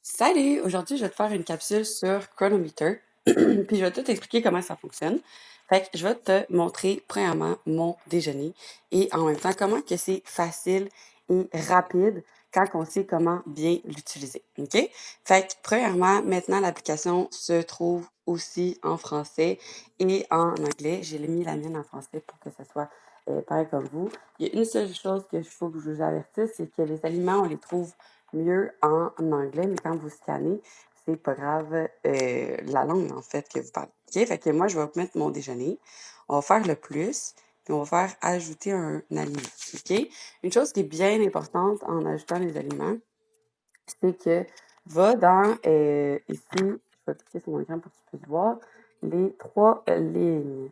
Salut! Aujourd'hui, je vais te faire une capsule sur Chronometer, puis je vais tout expliquer comment ça fonctionne. Fait que je vais te montrer premièrement mon déjeuner et en même temps comment que c'est facile et rapide quand on sait comment bien l'utiliser. OK? Fait que premièrement, maintenant l'application se trouve aussi en français et en anglais. J'ai mis la mienne en français pour que ce soit pareil comme vous. Il y a une seule chose que je faut que je vous avertisse, c'est que les aliments, on les trouve mieux en anglais, mais quand vous scannez, c'est pas grave, la langue, en fait, que vous parlez. OK? Fait que moi, je vais vous mettre mon déjeuner. On va faire le plus, puis on va faire ajouter un aliment. OK? Une chose qui est bien importante en ajoutant les aliments, c'est que va dans, ici, je vais cliquer sur mon écran pour que tu puisses voir, les trois lignes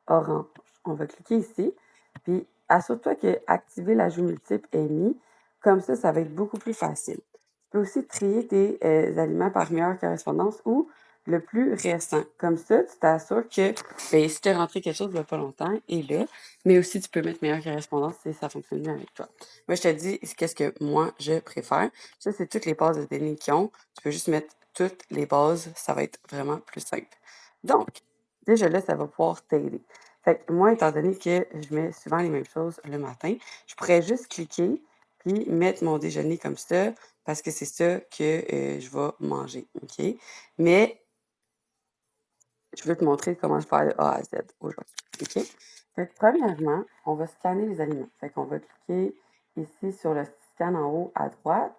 orange. On va cliquer ici, puis assure-toi que activer l'ajout multiple est mis. Comme ça va être beaucoup plus facile. Tu peux aussi trier tes aliments par meilleure correspondance ou le plus récent. Comme ça, tu t'assures que ben, si tu as rentré quelque chose il n'y a pas longtemps, et là, mais aussi tu peux mettre meilleure correspondance si ça fonctionne bien avec toi. Moi, je te dis qu'est-ce que moi je préfère. Ça, c'est toutes les bases de données qu'ils ont. Tu peux juste mettre toutes les bases, ça va être vraiment plus simple. Donc, déjà là, ça va pouvoir t'aider. Fait que moi, étant donné que je mets souvent les mêmes choses le matin, je pourrais juste cliquer puis mettre mon déjeuner comme ça parce que c'est ça que je vais manger, OK? Mais je veux te montrer comment je fais de A à Z aujourd'hui, OK? Fait que premièrement, on va scanner les aliments. Fait qu'on va cliquer ici sur le scan en haut à droite,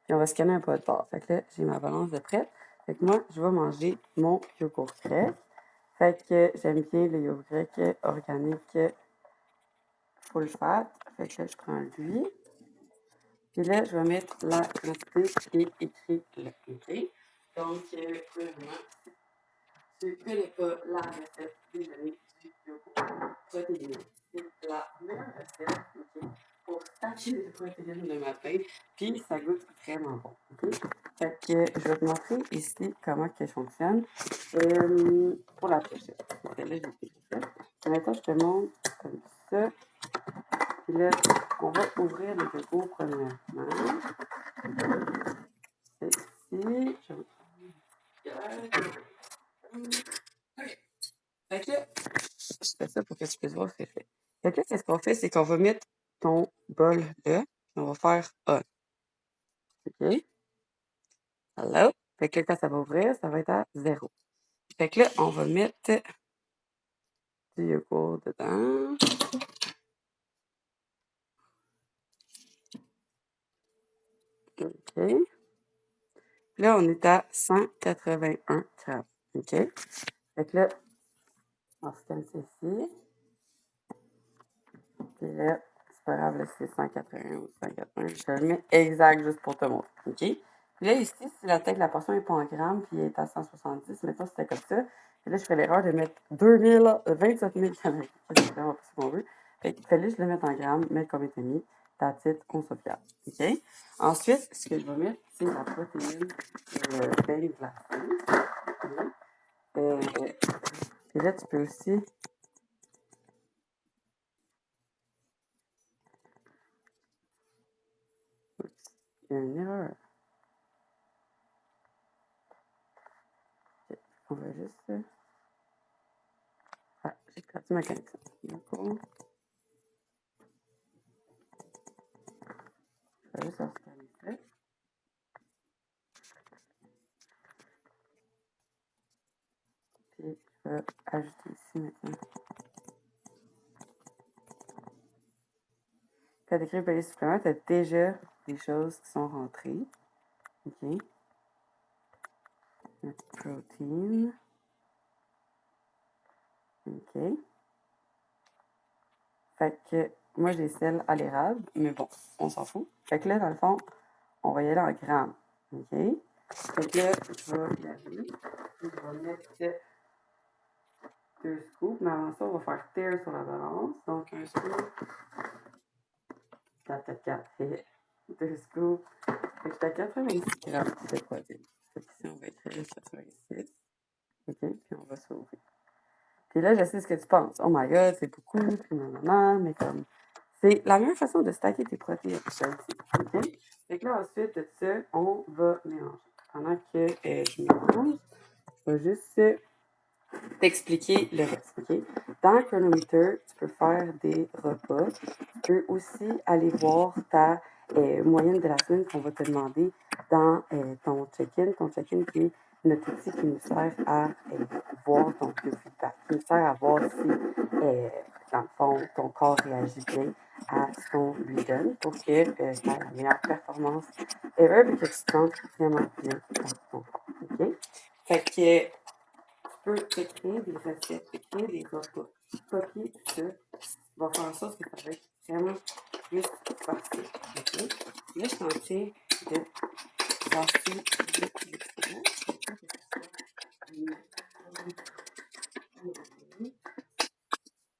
puis on va scanner un pot de barre. Fait que là, j'ai ma balance de prête. Fait que moi, je vais manger mon yogourt grec. Fait que j'aime bien le yogourt grec organique full fat. Fait que là, je prends lui. Puis là, je vais mettre la quantité qui est écrite là. OK? Donc, premièrement, si tu ne connais pas la recette déjeuner du yogourt protéiné, c'est la meilleure recette, OK, pour stacker des protéines le matin, puis ça goûte vraiment bon, OK? Fait que je vais te montrer ici comment que je fonctionne pour la prochaine. Donc là, j'ai fait ça. Maintenant, je te montre comme ça. Puis là, on va ouvrir le yogourt premièrement. C'est ici. Je OK. Fait que là, je fais ça pour que tu puisses voir ce que je fais. Fait que là, qu'est-ce qu'on fait, c'est qu'on va mettre ton bol là, puis on va faire on. OK? Hello? Fait que là, quand ça va ouvrir, ça va être à 0. Fait que là, on va mettre du yogourt dedans. OK. Là, on est à 181 grammes. OK? Fait que là, on scanne ça ici. Puis là, c'est pas grave, là, c'est 181 ou 180. Je te le mets exact juste pour te montrer. OK? Puis là, ici, si la tête de la portion n'est pas en grammes, puis elle est à 170, mettons c'était comme ça. Puis là, je ferais l'erreur de mettre 27 000 calories. C'est vraiment pas ce qu'on veut. Fait qu'il fallait que je le mette en grammes, mettre comme était mis. Ta titre, on sauvegarde. OK? Ensuite, ce que je vais mettre, c'est la protéine beigne glacée. Puis là, tu peux aussi. Oups, il y a une erreur. OK, on va juste. Ah, j'ai perdu ma connexion. D'accord. Je vais juste rescanner ça. Puis, je vais ajouter ici maintenant. Quand tu écris payer supplément, tu as déjà des choses qui sont rentrées. OK. Notre protein. OK. Fait que moi, j'ai celle à l'érable, mais bon, on s'en fout. Fait que là, dans le fond, on va y aller en grammes. OK? Fait que là, je vais y aller. Je vais mettre 2 scoops, mais avant ça, on va faire tear sur la balance. Donc, un scoop, 4, 4, 4, et 2 scoops. Fait que j'étais à 86 grammes de protéines. Fait que ici, on va écrire 86. OK? Puis on va s'ouvrir. Puis là, je sais ce que tu penses. Oh my god, c'est beaucoup, puis nanana, mais comme. C'est la meilleure façon de stacker tes protéines, je te le dis. OK? Fait que là, ensuite de ça, on va mélanger. Pendant que je mélange, je vais juste t'expliquer le reste, OK? Dans Chronometer, tu peux faire des repas. Tu peux aussi aller voir ta moyenne de la semaine qu'on va te demander dans ton check-in. Ton check-in qui est notre outil qui nous sert à voir ton biofeedback, qui nous sert à voir si, dans le fond, ton corps réagit bien à ce qu'on lui donne pour que tu aies la meilleure performance ever et que tu te sentes vraiment bien dans ton corps, OK? Fait que peux écrire des recettes, écrire des repas, copier tout ça, va faire en sorte que ça va être vraiment plus facile. Okay? Là, je suis en train de passer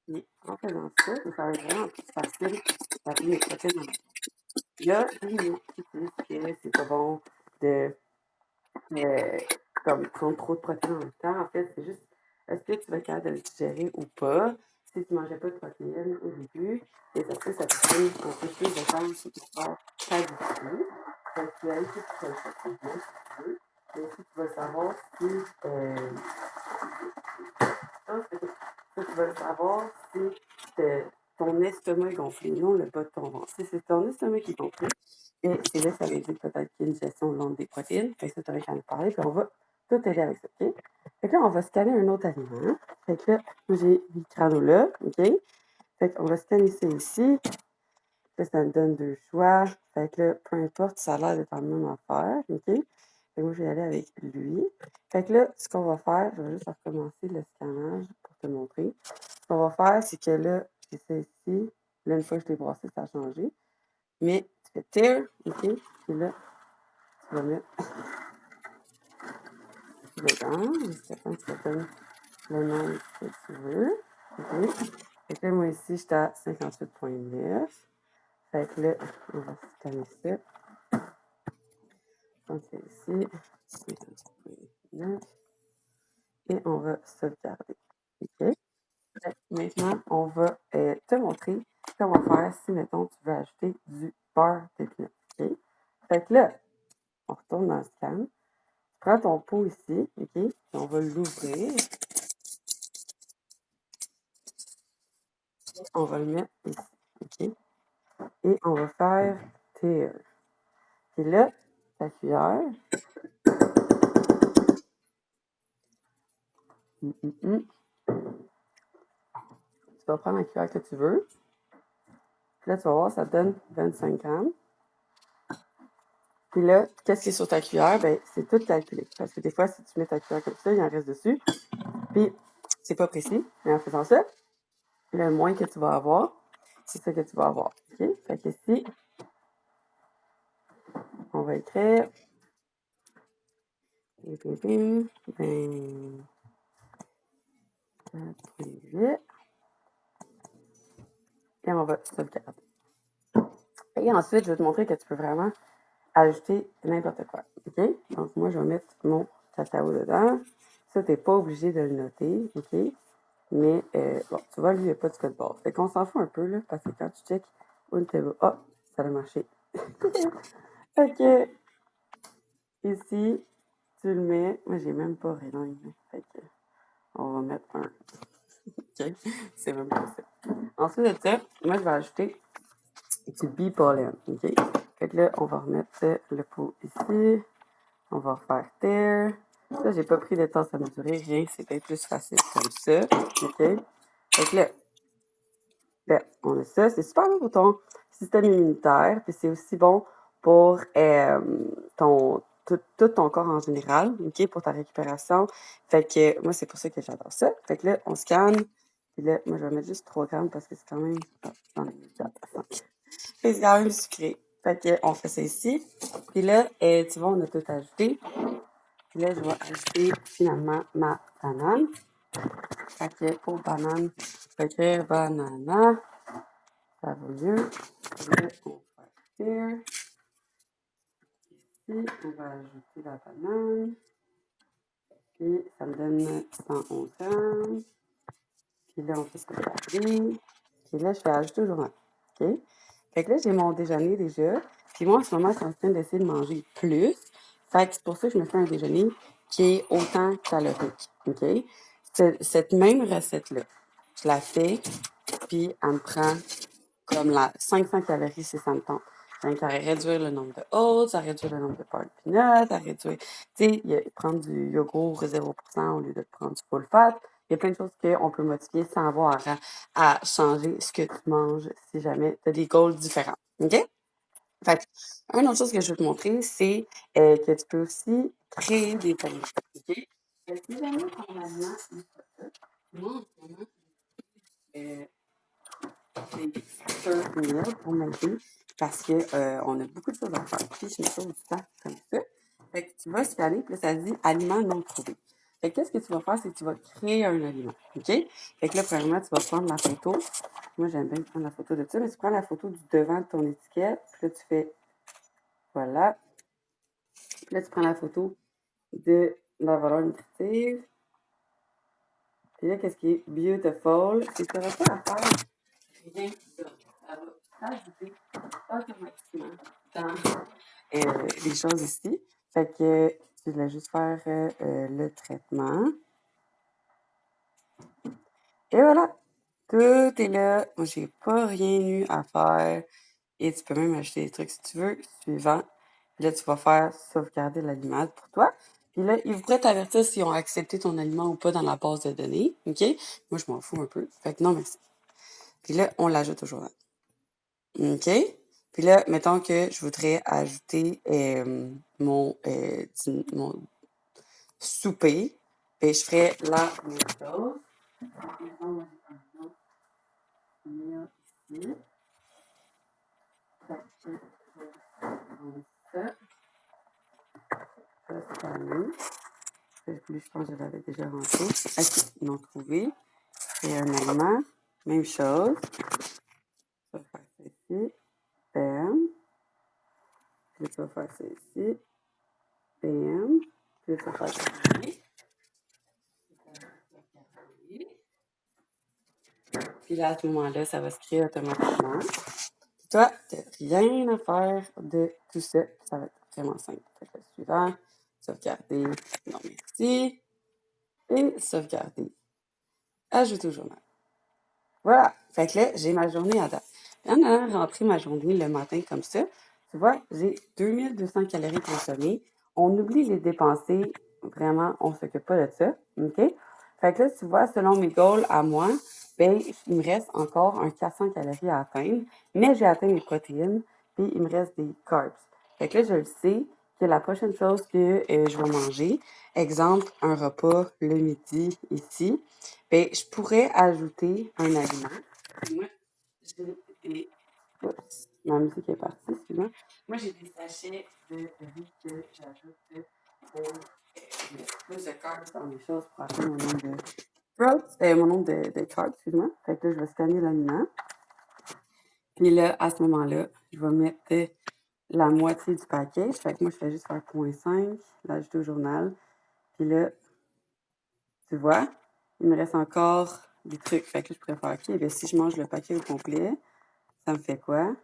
mais en faisant ça, ça va être vraiment plus facile d'appeler les protéines en même. Il y a des mots qui disent que c'est pas bon de euh, comme prendre trop de protéines en même temps. En fait, c'est juste est-ce que tu vas être capable de le digérer ou pas? Si tu ne mangeais pas de protéines au début, et est-ce que ça te prend un peu plus de temps sur ton corps t'habituer? Fait que tu vas aller tout seul, si tu veux. Mais si tu vas savoir si tu vas savoir si ton estomac est gonflé, non le bas de ton ventre. Si c'est ton estomac qui est gonflé, et c'est là que ça veut dire peut-être qu'il y a une gestion longue des protéines. Fait que ça, tu aurais qu'à nous parler, puis on va tout aider avec ça, OK? Fait que là, on va scanner un autre aliment. Fait que là, j'ai mis granola, OK? Fait qu'on va scanner ça ici. Là, ça me donne deux choix. Fait que là, peu importe, ça a l'air d'être la même affaire, OK? Fait que moi, je vais aller avec lui. Fait que là, ce qu'on va faire, je vais juste recommencer le scannage pour te montrer. Ce qu'on va faire, c'est que là, j'ai ça ici. Là, une fois que je l'ai brassé, ça a changé. Mais tu fais tear, OK? Puis là, tu vas mettre dedans jusqu'à temps que ça donne le nombre que tu veux. OK? Fait que là, moi ici, j'étais à 58,9. Fait que là, on va scanner ça. Donc, c'est ici, 58,9. Et on va sauvegarder. OK? Maintenant, on va te montrer comment faire si, mettons, tu veux ajouter du beurre de pinot. OK? Fait que là, on retourne dans le scan. Prends ton pot ici, OK? Puis on va l'ouvrir. On va le mettre ici, OK? Et on va faire tear. Puis là, ta cuillère. Tu vas prendre la cuillère que tu veux. Puis là, tu vas voir, ça te donne 25 grammes. Puis là, qu'est-ce qui est sur ta cuillère? Ben, c'est tout calculé. Parce que des fois, si tu mets ta cuillère comme ça, il en reste dessus. Puis, c'est pas précis. Mais en faisant ça, le moins que tu vas avoir, c'est ça que tu vas avoir. OK? Fait que ici, on va écrire 4,8 et on va sauvegarder. Et ensuite, je vais te montrer que tu peux vraiment ajouter n'importe quoi. OK? Donc, moi, je vais mettre mon cacao dedans. Ça, tu n'es pas obligé de le noter. OK? Mais, bon, tu vois, lui, il n'y a pas de code barre. Fait qu'on s'en fout un peu, là, parce que quand tu check une table, oh, ça a marché. Fait que, ici, tu le mets. Moi, j'ai même pas rien. Fait que, on va mettre un. OK? C'est même pas ça. Ensuite de ça, moi, je vais ajouter du bee pollen. OK? Fait que là, on va remettre le pot ici. On va refaire terre. Ça, j'ai pas pris de temps à mesurer, rien. C'est peut-être plus facile comme ça. OK? Fait que là, on a ça. C'est super bon pour ton système immunitaire. Puis c'est aussi bon pour tout ton corps en général. OK? Pour ta récupération. Fait que moi, c'est pour ça que j'adore ça. Fait que là, on scanne. Puis là, moi, je vais mettre juste 3 grammes parce que c'est quand même. Oh, j'en ai mis 4. C'est quand même sucré. Fait que on fait ça ici. Puis là, tu vois, on a tout ajouté. Puis là, je vais ajouter finalement ma banane. Fait que pour banane, je vais écrire banana. Ça va mieux. Puis là, on va faire ici. On va ajouter la banane. Puis ça me donne 111 grammes. Puis là, on fait ça garder. Puis là, je vais ajouter au journal. OK? Fait que là, j'ai mon déjeuner déjà. Puis moi, en ce moment, je suis en train d'essayer de manger plus. Fait que c'est pour ça que je me fais un déjeuner qui est autant calorique, OK? Cette même recette-là, je la fais, puis elle me prend comme la 500 calories si ça me tente. Donc, à réduire le nombre de oats, à réduire le nombre de beurre de peanut, à réduire, tu sais, prendre du yogourt 0% au lieu de prendre du full fat. Il y a plein de choses qu'on peut modifier sans avoir à changer ce que tu manges si jamais tu as des goals différents. OK? Fait que, une autre chose que je veux te montrer, c'est que tu peux aussi créer des aliments. OK? Fait que si jamais ton aliment, c'est pas ça, moi, en ce moment, euh, c'est sur meal pour m'aider parce que on a beaucoup de choses à faire. Puis je me sauve du temps comme ça. Fait que tu vas scanner, puis là, ça dit aliment non trouvé. Fait que qu'est-ce que tu vas faire, c'est que tu vas créer un aliment. OK? Fait que là, premièrement, tu vas prendre la photo. Moi, j'aime bien prendre la photo de ça, mais tu prends la photo du devant de ton étiquette, puis là, tu fais voilà. Puis là, tu prends la photo de la valeur nutritive. Puis là, qu'est-ce qui est beautiful? C'est que tu n'auras pas à faire rien d'autre. Ça va s'ajouter automatiquement dans les choses ici. Fait que tu voulais juste faire le traitement. Et voilà! Tout est là. Moi, j'ai pas rien eu à faire. Et tu peux même acheter des trucs si tu veux. Suivant. Puis là, tu vas faire sauvegarder l'aliment pour toi. Puis là, ils pourraient t'avertir s'ils ont accepté ton aliment ou pas dans la base de données. OK? Moi, je m'en fous un peu. Fait que non, merci. Puis là, on l'ajoute au journal. OK? Puis là, mettons que je voudrais ajouter mon souper. Et je ferais la même chose. Mettons, moi, j'ai un autre meal ici. Fait que je vais prendre ça. Ça, c'est pas mieux. Je pense que je l'avais déjà rentré. OK, ils l'ont trouvé. Et un aliment. Même chose. Je vais faire ça ici. Bam. Puis tu vas faire ça ici. Bam. Puis tu vas faire ça ici. Puis là, à ce moment-là, ça va se créer automatiquement. Puis toi, tu n'as rien à faire de tout ça. Ça va être vraiment simple. Fait que le suivant, sauvegarder. Non, merci. Et sauvegarder. Ajouter au journal. Voilà. Fait que là, j'ai ma journée à date. En allant rentrer ma journée le matin comme ça, tu vois, j'ai 2200 calories consommées. On oublie les dépenser. Vraiment, on s'occupe pas de ça. OK? Fait que là, tu vois, selon mes goals à moi, ben, il me reste encore un 400 calories à atteindre, mais j'ai atteint mes protéines, puis il me reste des carbs. Fait que là, je le sais que la prochaine chose que je vais manger, exemple, un repas le midi ici, ben, je pourrais ajouter un aliment. Moi, j'ai des... Oups, ma musique est partie, excuse-moi. Moi, j'ai des sachets de riz que j'ajoute pour mettre plus de carbs dans mes choses pour atteindre mon nombre de mon nombre de carbs, excuse-moi. Fait que là, je vais scanner l'aliment. Puis là, à ce moment-là, je vais mettre la moitié du paquet. Fait que moi, je fais juste faire 0,5, l'ajouter au journal. Puis là, tu vois, il me reste encore des trucs. Fait que là, je pourrais faire, OK, bien, si je mange le paquet au complet, ça me fait quoi?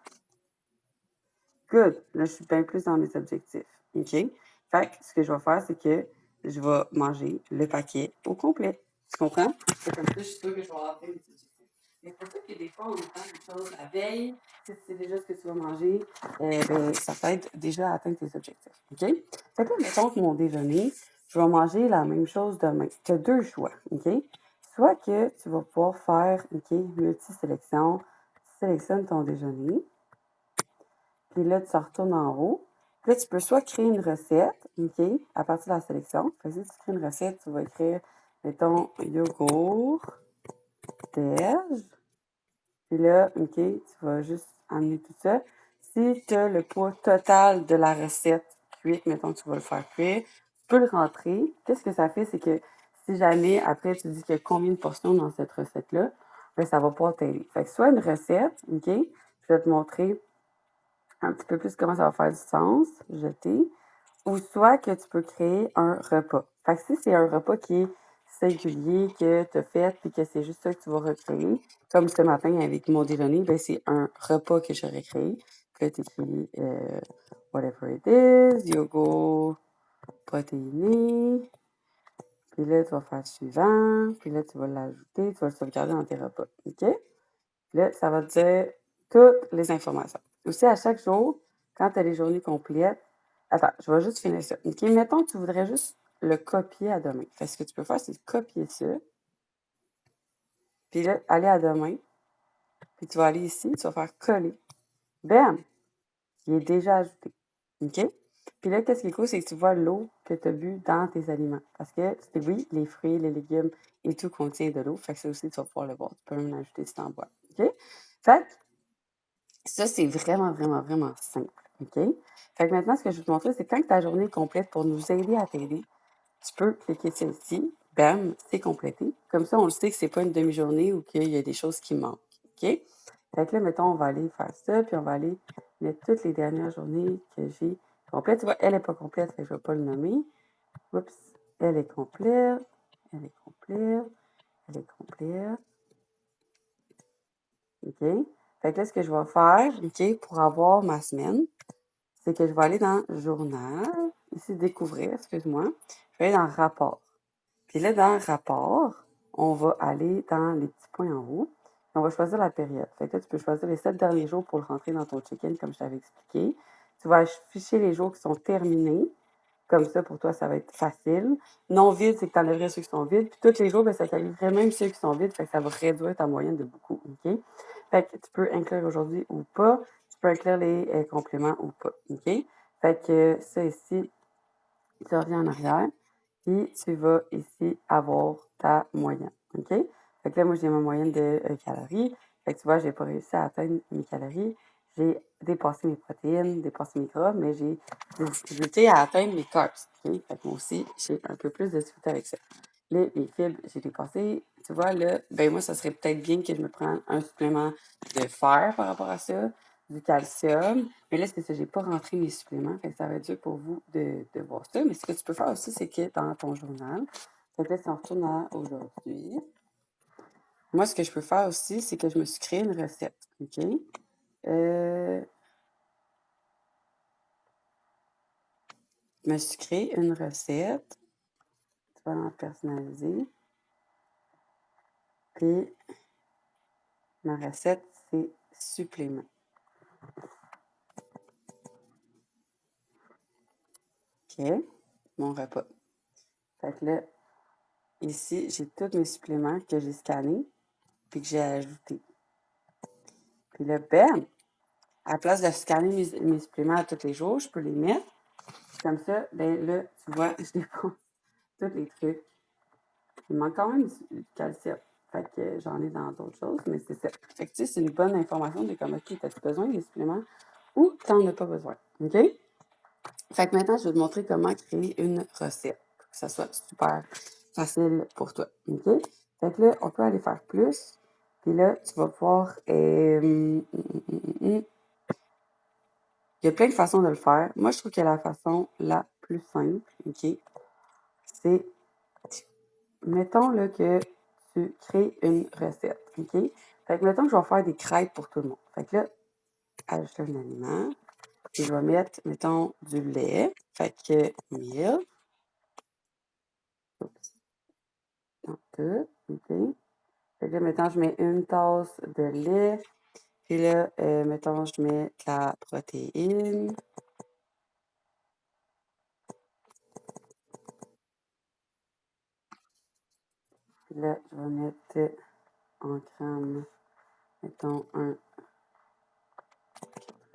Good. Là, je suis bien plus dans mes objectifs. OK? Fait que ce que je vais faire, c'est que je vais manger le paquet au complet. Tu comprends? C'est comme ça, je suis sûre que je vais avoir atteint mes objectifs. Mais c'est pour ça que des fois, on attend des choses la veille. Si tu sais déjà ce que tu vas manger, ben, ça t'aide déjà à atteindre tes objectifs. OK? Fait que là, mettons que mon déjeuner, je vais manger la même chose demain. Tu as deux choix. OK? Soit que tu vas pouvoir faire, OK, multi-sélection. Tu sélectionnes ton déjeuner. Puis là, tu retournes en haut. Puis là, tu peux soit créer une recette, OK, à partir de la sélection. Fait que si tu crées une recette, tu vas écrire, mettons, yogourt, déj. Puis là, OK, tu vas juste amener tout ça. Si tu as le poids total de la recette cuite, mettons que tu vas le faire cuire, tu peux le rentrer. Qu'est-ce que ça fait? C'est que si jamais, après, tu dis qu'il y a combien de portions dans cette recette-là, ben, ça va pouvoir t'aider. Fait que soit une recette, OK, je vais te montrer un petit peu plus comment ça va faire du sens, jeter, ou soit que tu peux créer un repas. Fait que si c'est un repas qui est singulier, que tu as fait, puis que c'est juste ça que tu vas recréer, comme ce matin avec mon déjeuner, ben c'est un repas que j'aurais créé. Puis là, tu écris whatever it is, yogourt protéiné. Puis là, tu vas faire suivant. Puis là, tu vas l'ajouter. Tu vas le sauvegarder dans tes repas. OK? Puis là, ça va te dire toutes les informations. Aussi, à chaque jour, quand tu as les journées complètes, attends, je vais juste finir ça. OK? Mettons que tu voudrais juste le copier à demain. Fait que ce que tu peux faire, c'est copier ça. Puis là, aller à demain. Puis tu vas aller ici, tu vas faire coller. Bam! Il est déjà ajouté. OK? Puis là, qu'est-ce qui est cool, c'est que tu vois l'eau que tu as bu dans tes aliments. Parce que, oui, les fruits, les légumes et tout contient de l'eau. Fait que ça aussi, tu vas pouvoir le voir. Tu peux même l'ajouter si tu en bois. OK? Fait que ça, c'est vraiment, vraiment, vraiment simple. OK? Fait que maintenant, ce que je vais te montrer, c'est quand ta journée est complète pour nous aider à t'aider, tu peux cliquer sur ici. Bam, c'est complété. Comme ça, on le sait que c'est pas une demi-journée ou qu'il y a des choses qui manquent. OK? Fait que là, mettons, on va aller faire ça, puis on va aller mettre toutes les dernières journées que j'ai complètes. Tu vois, elle n'est pas complète, fait que je ne vais pas le nommer. Oups, elle est complète, elle est complète, elle est complète. OK? Fait que là, ce que je vais faire, OK, pour avoir ma semaine, c'est que je vais aller dans Journal, ici, Découvrir, excuse-moi. Je vais aller dans Rapport. Puis là, dans Rapport, on va aller dans les petits points en haut. On va choisir la période. Fait que là, tu peux choisir les 7 derniers jours pour le rentrer dans ton check-in, comme je t'avais expliqué. Tu vas afficher les jours qui sont terminés. Comme ça, pour toi, ça va être facile. Non vide, c'est que tu enlèverais ceux qui sont vides. Puis tous les jours, ben, ça qualifierait même ceux qui sont vides. Fait que ça va réduire ta moyenne de beaucoup. OK? Fait que tu peux inclure aujourd'hui ou pas. Tu peux inclure les compléments ou pas. OK? Fait que ça ici, tu reviens en arrière. Puis tu vas ici avoir ta moyenne. OK? Fait que là, moi, j'ai ma moyenne de calories. Fait que tu vois, j'ai pas réussi à atteindre mes calories. J'ai dépassé mes protéines, dépassé mes gras, mais j'ai des difficultés à atteindre mes carbs. OK? Fait que moi aussi, j'ai un peu plus de difficulté avec ça. Là, les fibres, j'ai dépassé. Tu vois, là, ben moi, ça serait peut-être bien que je me prenne un supplément de fer par rapport à ça, du calcium. Mais là, c'est ça, j'ai pas rentré mes suppléments. Fait que ça va être dur pour vous de voir ça. Mais ce que tu peux faire aussi, c'est que dans ton journal, fait que là, si on retourne à aujourd'hui, moi, ce que je peux faire aussi, c'est que je me suis créé une recette. OK? Je me suis créé une recette. Tu vas en personnaliser. Puis, ma recette, c'est supplément. OK? Mon repas. Fait que là, ici, j'ai tous mes suppléments que j'ai scannés puis que j'ai ajoutés. Puis là, bam! À la place de scanner mes suppléments à tous les jours, je peux les mettre. Comme ça, ben là, tu vois, je dépense tous les trucs. Il manque quand même du calcium. Fait que j'en ai dans d'autres choses, mais c'est ça. Fait que tu sais, c'est une bonne information de comme, OK, as-tu besoin des suppléments ou t'en as pas besoin. OK? Fait que maintenant, je vais te montrer comment créer une recette pour que ça soit super facile pour toi. OK? Fait que là, on peut aller faire plus. Puis là, tu vas pouvoir. Il y a plein de façons de le faire. Moi, je trouve que la façon la plus simple, OK, c'est, mettons là, que tu crées une recette. OK? Fait que mettons que je vais faire des crêpes pour tout le monde. Fait que là, ajoute un aliment. Puis je vais mettre, mettons, du lait. Fait que milk. Dans tout. OK? Fait que là, mettons, je mets une tasse de lait. Puis là, mettons, je mets de la protéine. Puis là, je vais mettre en gramme, mettons,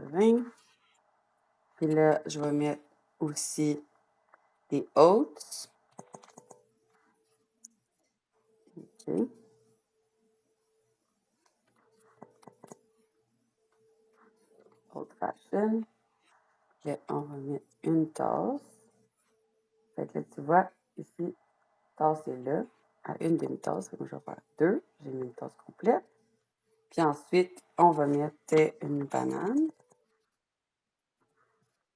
1,80. Puis là, je vais mettre aussi des oats. OK. Old fashion. Là, on va mettre une tasse. Fait que là, tu vois, ici, tasse est là, à une demi-tasse. Fait que moi, je vais faire deux. J'ai mis une tasse complète. Puis ensuite, on va mettre une banane.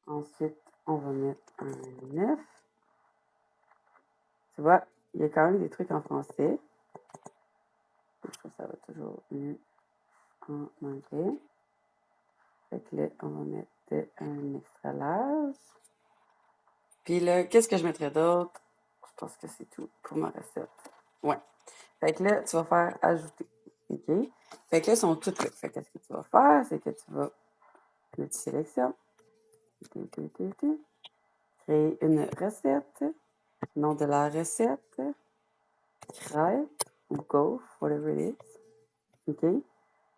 Ensuite, on va mettre un œuf. Tu vois, il y a quand même des trucs en français. Je trouve que ça va toujours mieux en anglais. Fait que là, on va mettre un extra large. Puis là, qu'est-ce que je mettrais d'autre? Je pense que c'est tout pour ma recette. Ouais. Fait que là, tu vas faire ajouter. OK? Fait que là, ils sont toutes là. Fait que ce que tu vas faire, c'est que tu vas multi-sélection. Créer une recette. Nom de la recette. Crêpe ou gaufre, whatever it is. OK?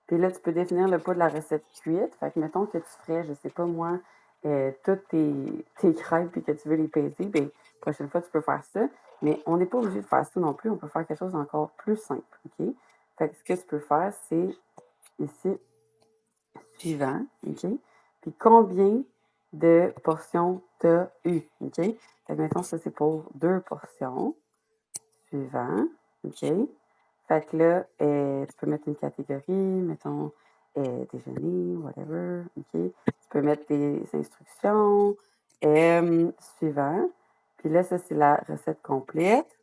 Puis là, tu peux définir le poids de la recette cuite. Fait que mettons que tu ferais, je sais pas moi, toutes tes crêpes et que tu veux les peser, bien, prochaine fois, tu peux faire ça. Mais on n'est pas obligé de faire ça non plus. On peut faire quelque chose d'encore plus simple. OK? Fait que ce que tu peux faire, c'est ici, suivant. OK? Puis combien de portions tu as eu? OK? Fait que mettons, ça, c'est pour 2 portions. Suivant. OK? Fait que là, tu peux mettre une catégorie, mettons déjeuner, whatever. OK? Tu peux mettre des instructions. Suivant. Puis là, ça, c'est la recette complète.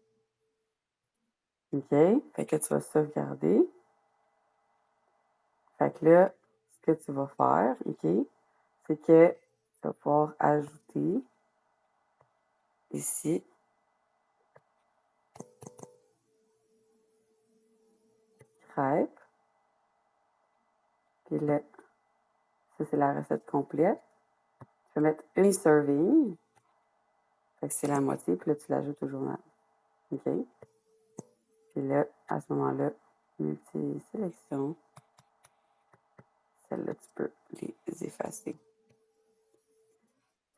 OK? Fait que tu vas sauvegarder. Fait que là, ce que tu vas faire, OK? C'est que tu vas pouvoir ajouter ici crêpes. Puis là, ça, c'est la recette complète. Tu peux mettre une serving. Fait que c'est la moitié, puis là, tu l'ajoutes au journal. OK? Puis là, à ce moment-là, multi-sélection. Celles-là, tu peux les effacer.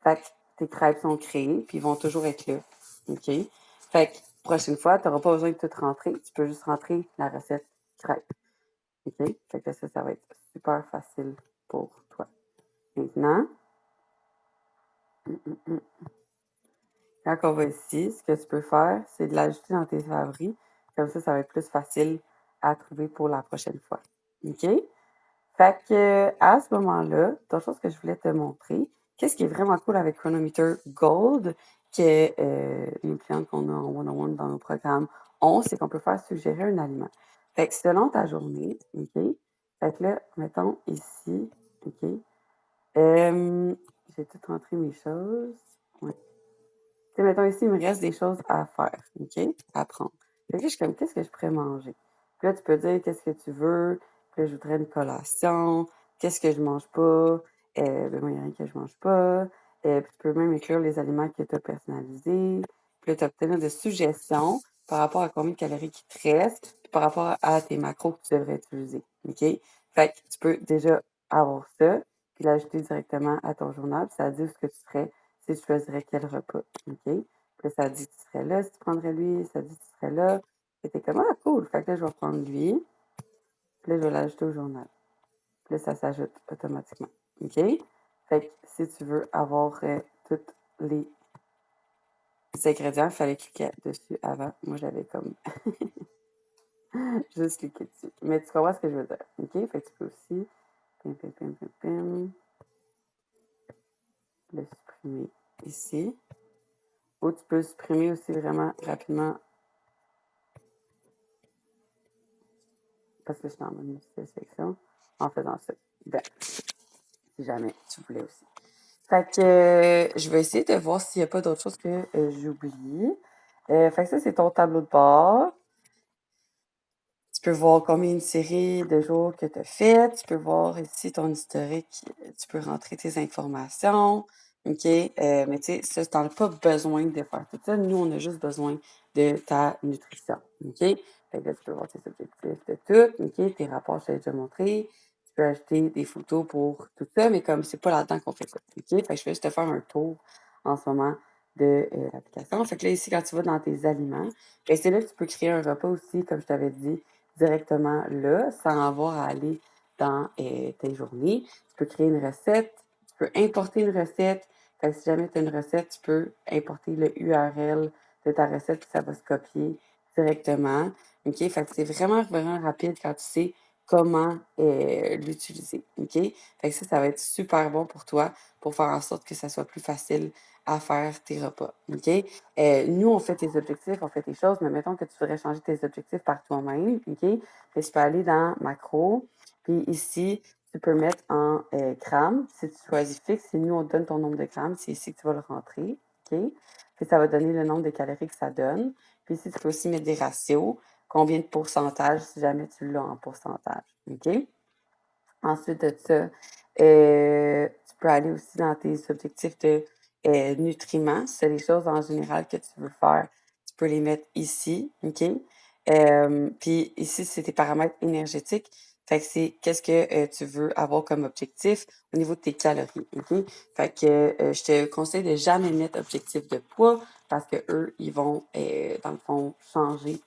Fait que tes crêpes sont créées, puis ils vont toujours être là. OK? Fait que prochaine fois, tu n'auras pas besoin de tout rentrer. Tu peux juste rentrer la recette crêpe. OK? Fait que ça va être super facile pour toi. Maintenant, quand on va ici, ce que tu peux faire, c'est de l'ajouter dans tes favoris. Comme ça va être plus facile à trouver pour la prochaine fois. OK? Fait que à ce moment-là, d'autres chose que je voulais te montrer, qu'est-ce qui est vraiment cool avec Chronometer Gold, que les clientes qu'on a en one-on-one dans nos programmes ont, c'est qu'on peut faire suggérer un aliment. Fait que selon ta journée, OK? Fait que là, mettons ici, OK? J'ai tout rentré mes choses. Ouais. Tu sais, mettons ici, il me reste des choses à faire, OK? À prendre. Fait que là, je suis comme, qu'est-ce que je pourrais manger? Puis là, tu peux dire qu'est-ce que tu veux. Puis là, je voudrais une collation. Qu'est-ce que je mange pas? Ben, moi, il n'y a rien que je mange pas. Puis tu peux même écrire les aliments que tu as personnalisés. Puis là, tu obtenir des suggestions par rapport à combien de calories qui te restent, puis par rapport à tes macros que tu devrais utiliser, OK? Fait que tu peux déjà avoir ça, puis l'ajouter directement à ton journal, puis ça dit ce que tu ferais si tu choisirais quel repas, OK? Puis là, ça dit que tu serais là si tu prendrais lui, ça dit que tu serais là. Puis t'es comme, ah, cool! Fait que là, je vais prendre lui, puis là, je vais l'ajouter au journal. Puis là, ça s'ajoute automatiquement, OK? Fait que si tu veux avoir tous les ingrédients, il fallait cliquer dessus avant. Moi, j'avais comme juste cliqué dessus. Mais tu comprends ce que je veux dire, OK? Fait que tu peux aussi le supprimer ici. Ou tu peux le supprimer aussi vraiment rapidement parce que je suis en mode multi-sélection en faisant ça. Ben, si jamais tu voulais aussi. Fait que je vais essayer de voir s'il n'y a pas d'autres choses que j'oublie. Fait que ça, c'est ton tableau de bord. Tu peux voir combien de séries de jours que tu as faites. Tu peux voir ici ton historique. Tu peux rentrer tes informations. OK? Mais tu sais, ça, tu n'as pas besoin de faire tout ça. Nous, on a juste besoin de ta nutrition. OK? Fait que là, tu peux voir tes objectifs de tout. OK? Tes rapports, je t'ai déjà montré. Tu peux ajouter des photos pour tout ça, mais comme c'est pas là-dedans qu'on fait ça. OK? Fait que je vais juste te faire un tour en ce moment de l'application. Fait que là, ici, quand tu vas dans tes aliments, ben, c'est là que tu peux créer un repas aussi, comme je t'avais dit, directement là, sans avoir à aller dans tes journées. Tu peux créer une recette, tu peux importer une recette. Fait que si jamais tu as une recette, tu peux importer le URL de ta recette, puis ça va se copier directement. OK? Fait que c'est vraiment, vraiment rapide quand tu sais comment l'utiliser. OK? Fait que ça va être super bon pour toi pour faire en sorte que ça soit plus facile à faire tes repas. OK? Nous, on fait tes objectifs, on fait tes choses, mais mettons que tu voudrais changer tes objectifs par toi-même. OK? Fait que tu peux aller dans macro, puis ici, tu peux mettre en grammes. Si tu choisis fixe, si nous, on te donne ton nombre de grammes, c'est ici que tu vas le rentrer. OK? Puis ça va donner le nombre de calories que ça donne. Puis ici, tu peux aussi mettre des ratios. Combien de pourcentage, si jamais tu l'as en pourcentage. OK? Ensuite de ça, tu peux aller aussi dans tes objectifs de nutriments. C'est les choses en général que tu veux faire. Tu peux les mettre ici, OK? Puis ici, c'est tes paramètres énergétiques. Fait que c'est qu'est-ce que tu veux avoir comme objectif au niveau de tes calories, OK? Fait que je te conseille de jamais mettre objectif de poids parce que eux, ils vont, dans le fond, changer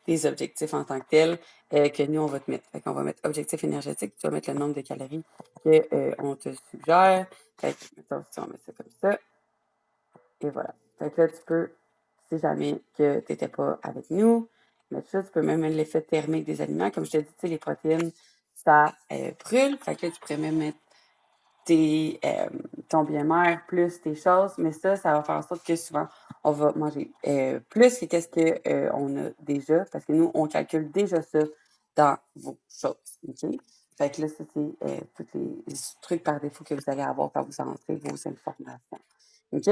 tes objectifs en tant que tels que nous, on va te mettre. Fait qu'on va mettre objectif énergétique, tu vas mettre le nombre de calories que on te suggère. Fait que, mettons, si on met ça comme ça, et voilà. Fait que là, tu peux, si jamais que tu n'étais pas avec nous, mettre ça, tu peux même mettre l'effet thermique des aliments. Comme je te dis, tu sais, les protéines, ça brûle. Fait que là, tu pourrais même mettre ton bien-être plus tes choses, mais ça va faire en sorte que souvent, on va manger plus que qu'est-ce qu'on a déjà, parce que nous, on calcule déjà ça dans vos choses, OK? Fait que là, ça, c'est tous les trucs par défaut que vous allez avoir quand vous entrez vos informations, OK?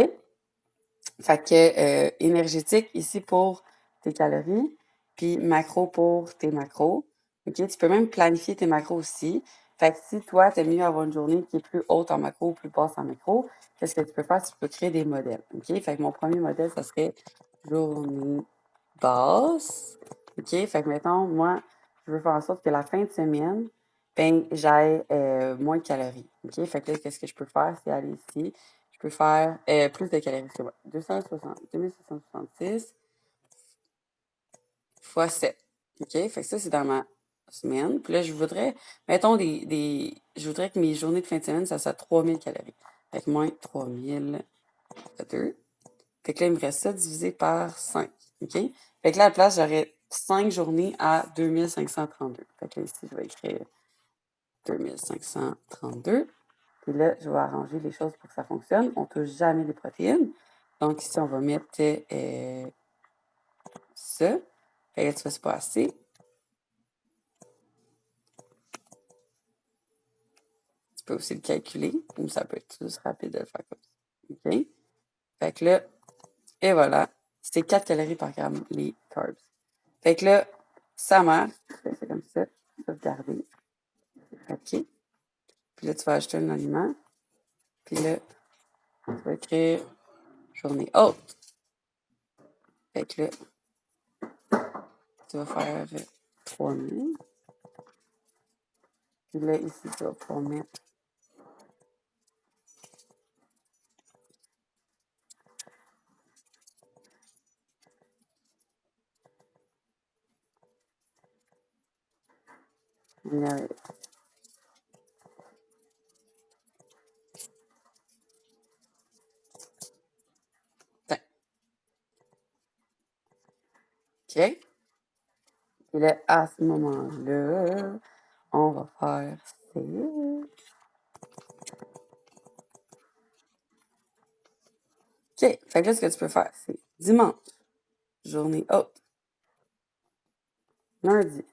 Fait que énergétique ici pour tes calories, puis macro pour tes macros. OK? Tu peux même planifier tes macros aussi. Fait que si toi, tu aimes mieux avoir une journée qui est plus haute en macro ou plus basse en macro, qu'est-ce que tu peux faire? Tu peux créer des modèles. OK? Fait que mon premier modèle, ça serait journée basse. OK? Fait que mettons, moi, je veux faire en sorte que la fin de semaine, ben, j'aille moins de calories. OK? Fait que là, qu'est-ce que je peux faire? C'est aller ici. Je peux faire plus de calories, c'est bon. 2666 fois 7. OK? Fait que ça, c'est dans ma semaine. Puis là, je voudrais, mettons, je voudrais que mes journées de fin de semaine, ça soit 3000 calories. Fait que moins 3000 2. Fait que là, il me reste ça divisé par 5. OK? Fait que là, à la place, j'aurais 5 journées à 2532. Fait que là, ici, je vais écrire 2532. Puis là, je vais arranger les choses pour que ça fonctionne. On ne touche jamais les protéines. Donc ici, on va mettre ça. Fait que là, tu vois, c'est pas assez. Tu peux aussi le calculer, ou ça peut être juste rapide de le faire comme ça. OK? Fait que là, et voilà. C'est 4 calories par gramme, les carbs. Fait que là, ça marche. C'est comme ça. Sauvegarder. OK. Puis là, tu vas ajouter un aliment. Puis là, tu vas écrire journée haute. Fait que là, tu vas faire 3000. Puis là, ici, tu vas pouvoir mettre une OK? Et là, à ce moment-là, on va faire ça. OK. Fait que là, ce que tu peux faire, c'est dimanche, journée haute. Lundi,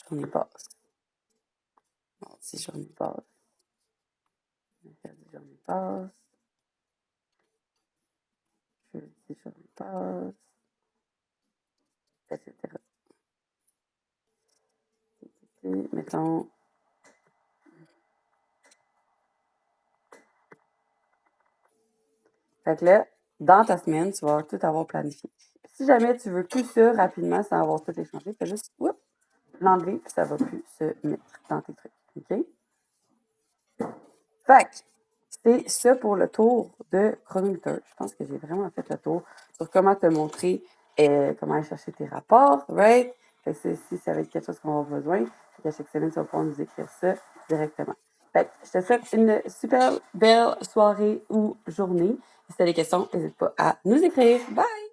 journée basse. Mardi, journée basse. Mercredi, journée basse. Jeudi, journée basse. Etc. Mettons. Fait que là, dans ta semaine, tu vas tout avoir planifié. Puis si jamais tu veux plus ça rapidement sans avoir tout échangé, fais juste l'enlever, puis ça va plus se mettre dans tes trucs. OK? Fait que c'est ça pour le tour de Chronometer. Je pense que j'ai vraiment fait le tour sur comment te montrer comment aller chercher tes rapports, right? Fait que si ça va être quelque chose qu'on va avoir besoin, à chaque semaine, tu vas pouvoir nous écrire ça directement. Fait que je te souhaite une super belle soirée ou journée. Si tu as des questions, n'hésite pas à nous écrire. Bye!